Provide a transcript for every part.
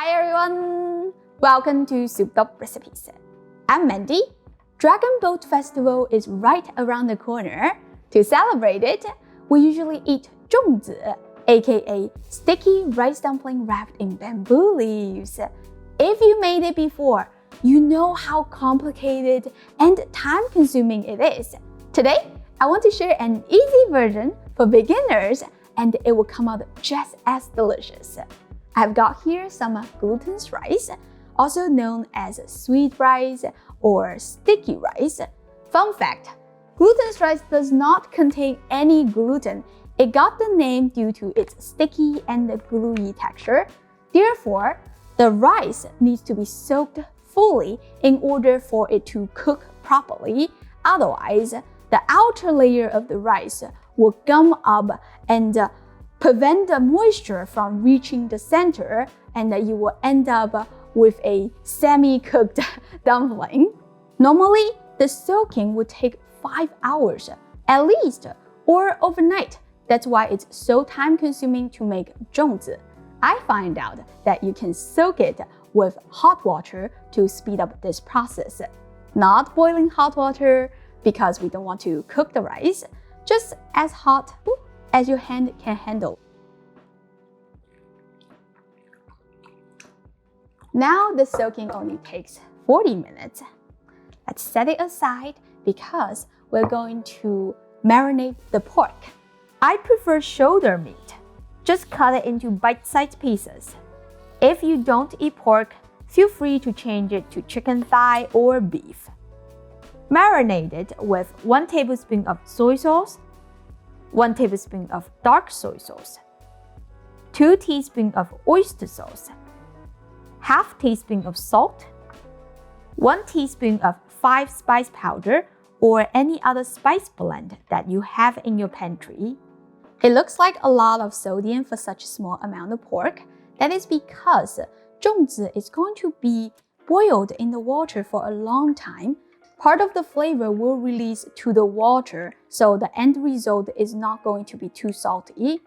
Hi everyone! Welcome to Soup Top Recipes. I'm Mandy. Dragon Boat Festival is right around the corner. To celebrate it, we usually eat zongzi, aka sticky rice dumpling wrapped in bamboo leaves. If you made it before, you know how complicated and time-consuming it is. Today, I want to share an easy version for beginners, and it will come out just as delicious. I've got here some glutinous rice, also known as sweet rice or sticky rice. Fun fact, glutinous rice does not contain any gluten. It got the name due to its sticky and gluey texture. Therefore, the rice needs to be soaked fully in order for it to cook properly. Otherwise, the outer layer of the rice will gum up and prevent the moisture from reaching the center, and you will end up with a semi-cooked dumpling. Normally, the soaking would take 5 hours at least, or overnight. That's why it's so time-consuming to make zongzi. I find out that you can soak it with hot water to speed up this process. Not boiling hot water because we don't want to cook the rice, just as hot as your hand can handle. Now the soaking only takes 40 minutes. Let's set it aside because we're going to marinate the pork. I prefer shoulder meat. Just cut it into bite-sized pieces. If you don't eat pork, feel free to change it to chicken thigh or beef. Marinate it with 1 tablespoon of soy sauce, 1 tablespoon of dark soy sauce, 2 teaspoons of oyster sauce, half teaspoon of salt, 1 teaspoon of 5 spice powder or any other spice blend that you have in your pantry. It looks like a lot of sodium for such a small amount of pork. That is because zongzi is going to be boiled in the water for a long time. Part of the flavor will release to the water, so the end result is not going to be too salty.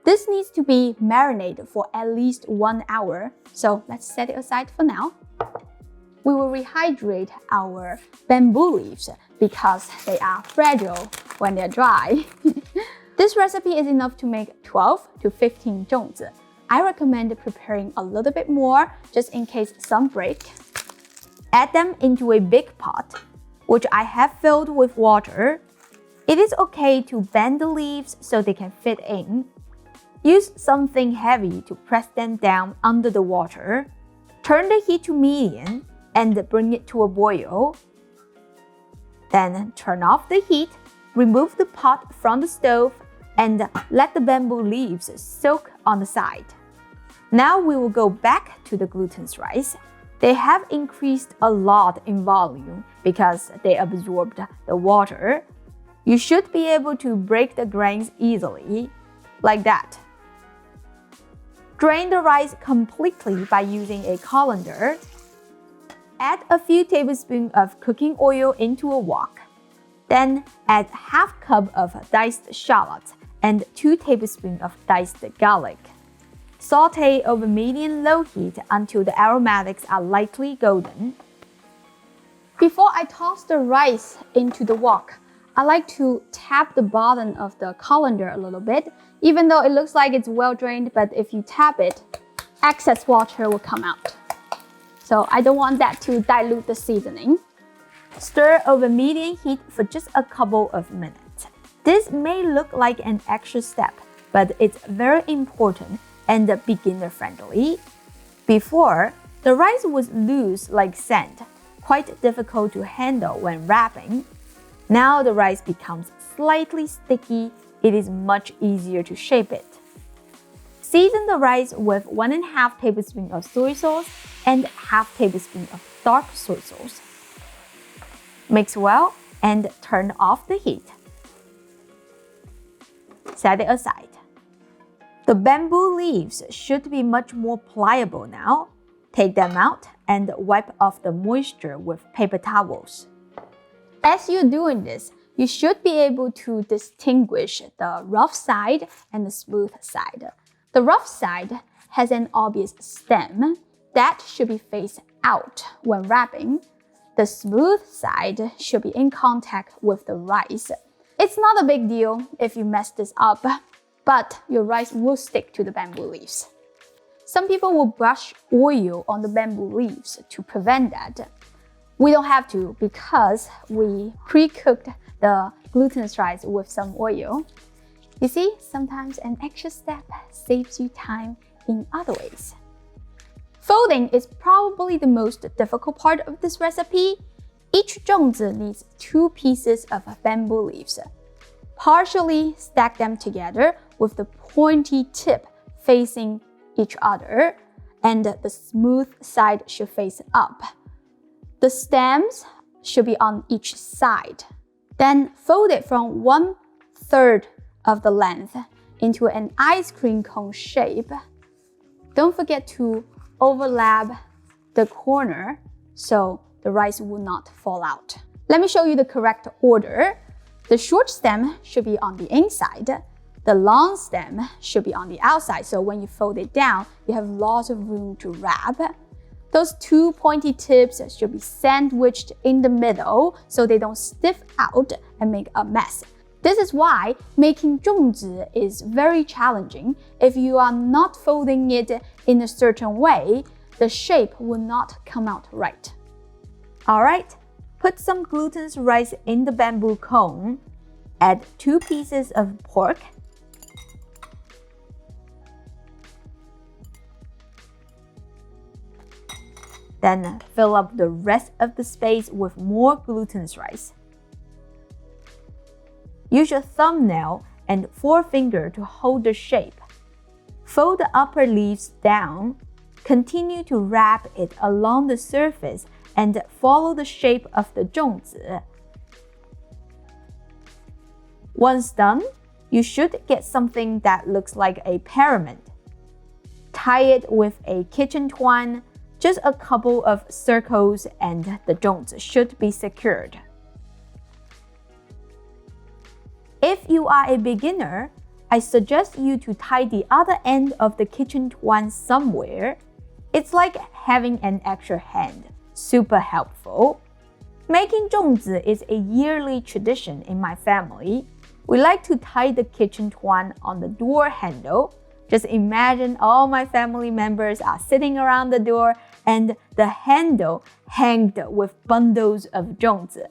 This needs to be marinated for at least 1 hour, so let's set it aside for now. We will rehydrate our bamboo leaves because they are fragile when they're dry. This recipe is enough to make 12 to 15 zongzi. I recommend preparing a little bit more just in case some break. Add them into a big pot, which I have filled with water. It is okay to bend the leaves so they can fit in. Use something heavy to press them down under the water. Turn the heat to medium and bring it to a boil. Then turn off the heat, remove the pot from the stove, and let the bamboo leaves soak on the side. Now we will go back to the glutinous rice. They have increased a lot in volume because they absorbed the water. You should be able to break the grains easily, like that. Drain the rice completely by using a colander. Add a few tablespoons of cooking oil into a wok. Then add half cup of diced shallots and 2 tablespoons of diced garlic. Sauté over medium-low heat until the aromatics are lightly golden. Before I toss the rice into the wok, I like to tap the bottom of the colander a little bit, even though it looks like it's well drained, but if you tap it, excess water will come out. So I don't want that to dilute the seasoning. Stir over medium heat for just a couple of minutes. This may look like an extra step, but it's very important and beginner-friendly. Before, the rice was loose like sand, quite difficult to handle when wrapping. Now the rice becomes slightly sticky. It is much easier to shape it. Season the rice with 1½ tablespoon of soy sauce and ½ tablespoon of dark soy sauce. Mix well and turn off the heat. Set it aside. The bamboo leaves should be much more pliable now. Take them out and wipe off the moisture with paper towels. As you're doing this, you should be able to distinguish the rough side and the smooth side. The rough side has an obvious stem, that should be faced out when wrapping. The smooth side should be in contact with the rice. It's not a big deal if you mess this up, but your rice will stick to the bamboo leaves. Some people will brush oil on the bamboo leaves to prevent that. We don't have to because we pre-cooked the glutinous rice with some oil. You see, sometimes an extra step saves you time in other ways. Folding is probably the most difficult part of this recipe. Each zongzi needs 2 pieces of bamboo leaves. Partially stack them together with the pointy tip facing each other, and the smooth side should face up. The stems should be on each side. Then fold it from 1/3 of the length into an ice cream cone shape. Don't forget to overlap the corner so the rice will not fall out. Let me show you the correct order. The short stem should be on the inside. The long stem should be on the outside, so when you fold it down, you have lots of room to wrap. Those 2 pointy tips should be sandwiched in the middle so they don't stiff out and make a mess. This is why making zongzi is very challenging. If you are not folding it in a certain way, the shape will not come out right. Alright, put some glutinous rice in the bamboo cone. Add 2 pieces of pork. Then fill up the rest of the space with more glutinous rice. Use your thumbnail and forefinger to hold the shape. Fold the upper leaves down. Continue to wrap it along the surface and follow the shape of the zongzi. Once done, you should get something that looks like a pyramid. Tie it with a kitchen twine, just a couple of circles, and the zongzi should be secured. If you are a beginner, I suggest you to tie the other end of the kitchen twine somewhere. It's like having an extra hand. Super helpful. Making zongzi is a yearly tradition in my family. We like to tie the kitchen twine on the door handle. Just imagine all my family members are sitting around the door and the handle hanged with bundles of zongzi.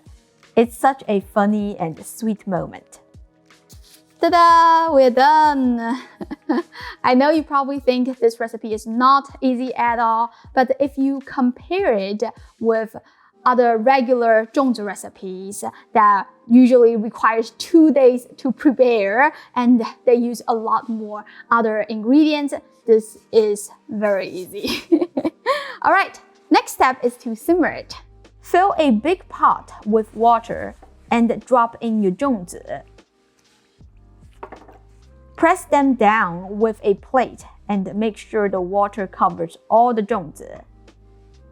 It's such a funny and sweet moment. Ta-da! We're done! I know you probably think this recipe is not easy at all, but if you compare it with other regular zongzi recipes that usually requires 2 days to prepare and they use a lot more other ingredients, this is very easy. Alright, next step is to simmer it. Fill a big pot with water and drop in your zongzi. Press them down with a plate and make sure the water covers all the zongzi.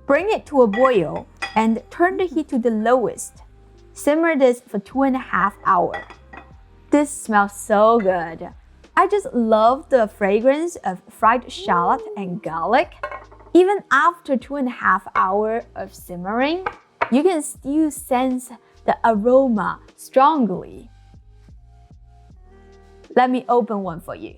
Bring it to a boil and turn the heat to the lowest. Simmer this for 2.5 hours. This smells so good. I just love the fragrance of fried shallot and garlic. Even after 2.5 hours of simmering, you can still sense the aroma strongly. Let me open one for you.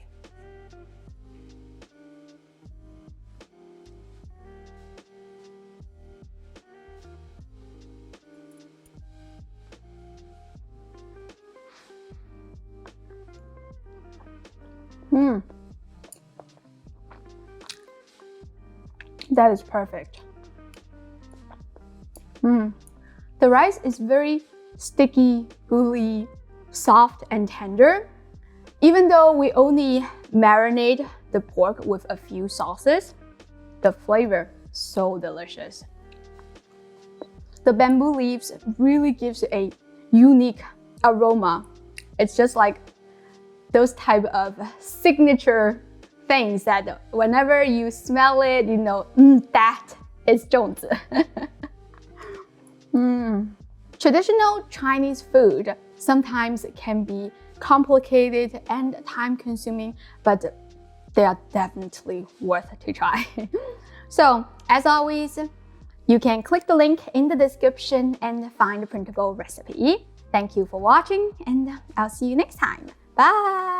That is perfect. The rice is very sticky, gooey, soft, and tender. Even though we only marinate the pork with a few sauces, the flavor is so delicious. The bamboo leaves really gives a unique aroma. It's just like those type of signature things that whenever you smell it, you know, that is zongzi. Traditional Chinese food sometimes can be complicated and time-consuming, but they are definitely worth to try. So As always, you can click the link in the description and find a printable recipe. Thank you for watching, and I'll see you next time. Bye!